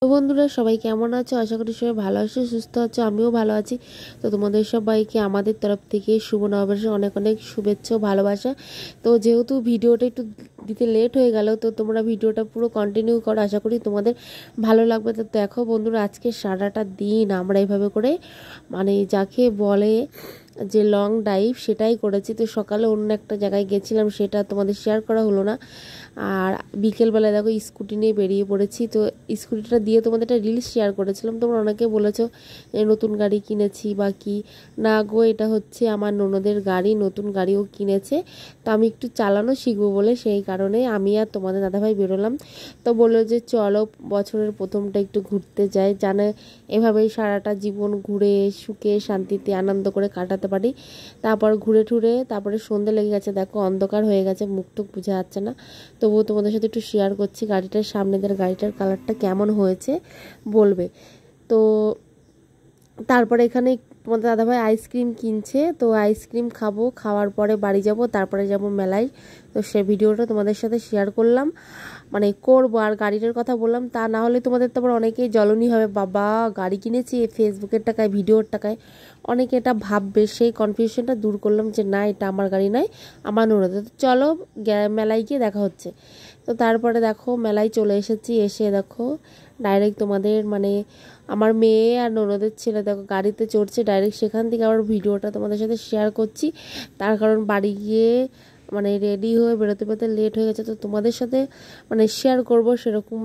তো বন্ধুরা সবাই কেমন আছো? আশা করি সবাই ভালো আছো, সুস্থ আছো। আমিও ভালো আছি। তো তোমাদের সবাইকে আমাদের তরফ থেকে শুভ নববর্ষের অনেক অনেক শুভেচ্ছা ও ভালোবাসা। তো যেহেতু ভিডিওটা একটু দিতে লেট হয়ে গেল, তো তোমরা ভিডিওটা পুরো কন্টিনিউ করো, আশা করি তোমাদের ভালো লাগবে। তো দেখো বন্ধুরা, আজকে সারাটা দিন আমরা এইভাবে করে মানে যাকে বলে যে লং ড্রাইভ সেটাই করেছি। তো সকালে অন্য একটা জায়গায় গেছিলাম, সেটা তোমাদের শেয়ার করা হলো না। আর বিকেলবেলায় দেখো স্কুটি নিয়ে বেরিয়ে পড়েছি। তো স্কুটিটা দিয়ে তোমাদের একটা রিলস শেয়ার করেছিলাম, তোমরা অনেকে বলেছো নতুন গাড়ি কিনেছি বা কি না গো, এটা হচ্ছে আমার ননদের গাড়ি, নতুন গাড়িও কিনেছে। তো আমি একটু চালানো শিখবো বলে সেই কারণে আমি আর তোমাদের দাদাভাই বেরোলাম। তো বললো যে চলো বছরের প্রথমটা একটু ঘুরতে যাই, জানে এভাবেই সারাটা জীবন ঘুরে সুখে শান্তিতে আনন্দ করে কাটাতে পারি। তারপর ঘুরে ঠুরে তারপরে সন্ধে লেগে গেছে, দেখো অন্ধকার হয়ে গেছে, মুখ টুক বোঝা যাচ্ছে না। তবুও তোমাদের সাথে একটু শেয়ার করছি গাড়িটার সামনেদের গাড়িটার কালারটা কেমন হয়েছে বলবে। তো তারপরে এখানে তোমাদের দাদাভাই আইসক্রিম কিনছে, তো আইসক্রিম খাবো, খাওয়ার পরে বাড়ি যাব, তারপরে যাব মেলায়। তো সে ভিডিওটা তোমাদের সাথে শেয়ার করলাম, মানে করবো। আর গাড়িটার কথা বললাম, তা না হলে তোমাদের তারপর অনেকেই জ্বলনি হবে, বাবা গাড়ি কিনেছি ফেসবুকের টাকায়, ভিডিওর টাকায়, অনেকে এটা ভাববে। সেই কনফিউশনটা দূর করলাম যে না, এটা আমার গাড়ি নয়, আমার ননদের। তো চলো মেলায় গিয়ে দেখা হচ্ছে। তো তারপরে দেখো মেলায় চলে এসেছি, এসে দেখো ডাইরেক্ট তোমাদের মানে আমার মেয়ে আর ননদের ছেলে দেখো গাড়িতে চড়ছে, ডাইরেক্ট সেখান থেকে আবার ভিডিওটা তোমাদের সাথে শেয়ার করছি। তার কারণ বাড়ি গিয়ে মানে রেডি হয়ে বেরোতে বেরোতে লেট হয়ে গেছে, তো তোমাদের সাথে মানে শেয়ার করব সেরকম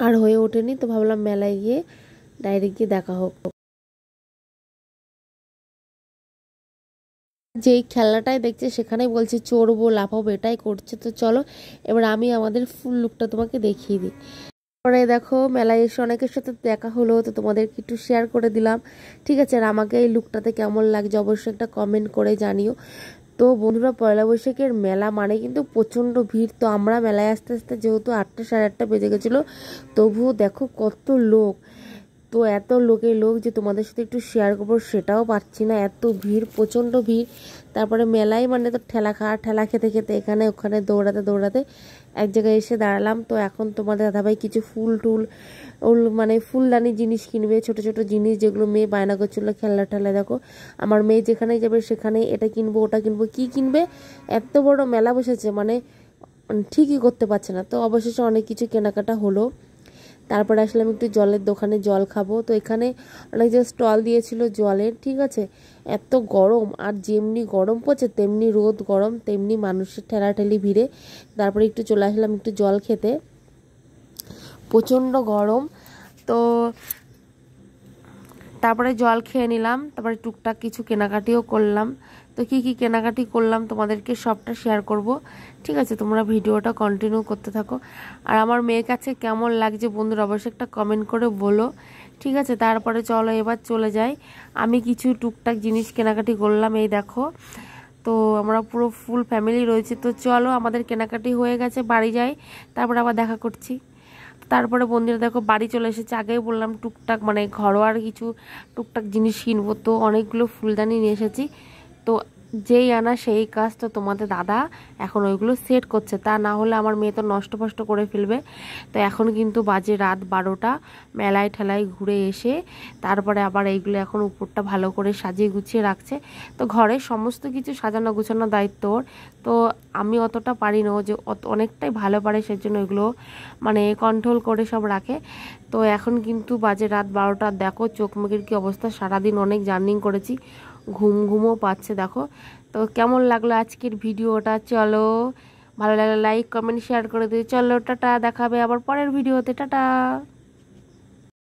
আর হয়ে ওঠেনি। তো ভাবলাম মেলায় গিয়ে ডাইরেক্ট গিয়ে দেখা হোক। যেই খেলনাটাই দেখছে সেখানেই বলছে চড়বো লাফাবো, এটাই করছে। তো চলো এবার আমি আমাদের ফুল লুকটা তোমাকে দেখিয়ে দিই। পরে দেখো মেলায় এসে অনেকের সাথে দেখা হলো, তো তোমাদেরকে একটু শেয়ার করে দিলাম। ঠিক আছে, আর আমাকে এই লুকটাতে কেমন লাগছে অবশ্যই একটা কমেন্ট করে জানিও। তো বন্ধুরা, পয়লা বৈশাখের মেলা মানে কিন্তু প্রচণ্ড ভিড়। তো আমরা মেলায় আসতে আসতে যেহেতু 8টা সাড়ে 8টা বেজে গেছিলো, তবুও দেখো কত লোক। তো এত লোক যে তোমাদের সাথে একটু শেয়ার করবো সেটাও পারছি না, এত ভিড়, প্রচণ্ড ভিড়। তারপরে মেলায় মানে তো ঠেলা খেতে খেতে এখানে ওখানে দৌড়াতে দৌড়াতে এক জায়গায় এসে দাঁড়ালাম। তো এখন তোমাদের দাদাভাই কিছু ফুল টুল মানে ফুলদানি জিনিস কিনবে, ছোট ছোট জিনিস যেগুলো মেয়ে বায়না করছিলো, খেলনা টেলা। দেখো আমার মেয়ে যেখানে যাবে সেখানে এটা কিনবো ওটা কিনবো, কি কিনবে, এত বড় মেলা বসেছে মানে ঠিকই করতে পারছে না। তো অবশেষে অনেক কিছু কেনাকাটা হলো। তারপরে আসলাম একটু জলের দোকানে, জল খাবো। তো এখানে অনেক যে স্টল দিয়েছিল জলের, ঠিক আছে। এত গরম, আর যেমনি গরম পড়ছে তেমনি রোদ গরম, তেমনি মানুষের ঠেলাঠেলি ভিড়ে। তারপরে একটু চলে আসলাম একটু জল খেতে, প্রচণ্ড গরম। তো তারপরে জল খেয়ে নিলাম, তারপরে টুকটাক কিছু কেনাকাটিও করলাম। তো কি কি কেনাকাটি করলাম তোমাদেরকে সবটা শেয়ার করব, ঠিক আছে। তোমরা ভিডিওটা কন্টিনিউ করতে থাকো। আর আমার মেয়ের কাছে কেমন লাগছে বন্ধুরা অবশ্যই একটা কমেন্ট করে বলো, ঠিক আছে। তারপরে চলো এবার চলে যাই, আমি কিছু টুকটাক জিনিস কেনাকাটি করলাম। এই দেখো, তো আমরা পুরো ফুল ফ্যামিলি রয়েছে। তো চলো আমাদের কেনাকাটি হয়ে গেছে, বাড়ি যাই, তারপরে আবার দেখা করছি। তারপরে বন্ধুরা দেখো বাড়ি চলে এসেছে, আগেই বললাম টুকটাক মানে ঘরোয়ার কিছু টুকটাক জিনিস কিনবো। তো অনেকগুলো ফুলদানি নিয়ে এসেছি। তো যেই আনা সেই কাজ, তো তোমাদের দাদা এখন ওইগুলো সেট করছে, তা না হলে আমার মেয়ে তো নষ্ট ফষ্ট করে ফেলবে। তো এখন কিন্তু বাজে রাত 12টা, মেলায় ঠেলায় ঘুরে এসে তারপরে আবার এইগুলো এখন উপরটা ভালো করে সাজিয়ে গুছিয়ে রাখছে। তো ঘরে সমস্ত কিছু সাজানো গুছানো দায়িত্ব ওর। তো আমি অতটা পারি না, ও যে অনেকটাই ভালো পারে, সেজন্য এগুলো মানে কন্ট্রোল করে সব রাখে। তো এখন কিন্তু বাজে রাত 12টা, দেখো চোখ মুখের কী অবস্থা, সারাদিন অনেক জার্নিং করেছি, ঘুমও পাচ্ছে দেখো। তো কেমন লাগলো আজকের ভিডিওটা, চলো ভালো লাগলে লাইক কমেন্ট শেয়ার করে দিও। চলো টাটা, দেখাবে আবার পরের ভিডিওতে, টাটা।